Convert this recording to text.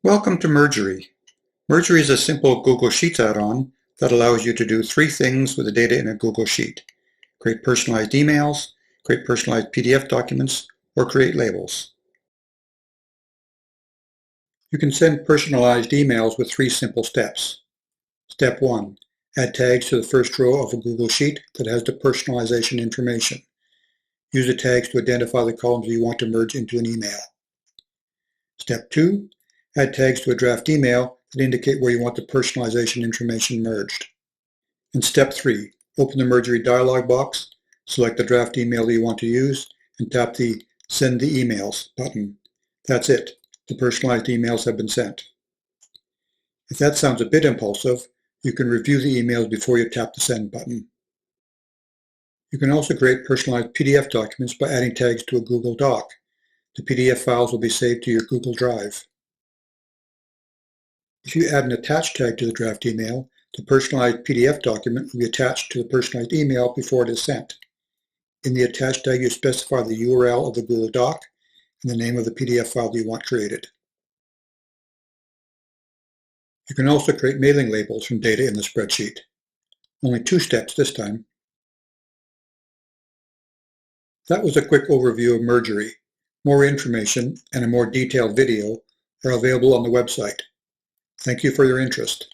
Welcome to Mergery. Mergery is a simple Google Sheets add-on that allows you to do three things with the data in a Google Sheet: create personalized emails, create personalized PDF documents, or create labels. You can send personalized emails with three simple steps. Step 1. Add tags to the first row of a Google Sheet that has the personalization information. Use the tags to identify the columns you want to merge into an email. Step 2. Add tags to a draft email that indicate where you want the personalization information merged. In Step 3, open the Mergery dialog box, select the draft email that you want to use, and tap the Send the Emails button. That's it. The personalized emails have been sent. If that sounds a bit impulsive, you can review the emails before you tap the Send button. You can also create personalized PDF documents by adding tags to a Google Doc. The PDF files will be saved to your Google Drive. If you add an attach tag to the draft email, the personalized PDF document will be attached to the personalized email before it is sent. In the attach tag, you specify the URL of the Google Doc and the name of the PDF file that you want created. You can also create mailing labels from data in the spreadsheet. Only 2 steps this time. That was a quick overview of Mergery. More information and a more detailed video are available on the website. Thank you for your interest.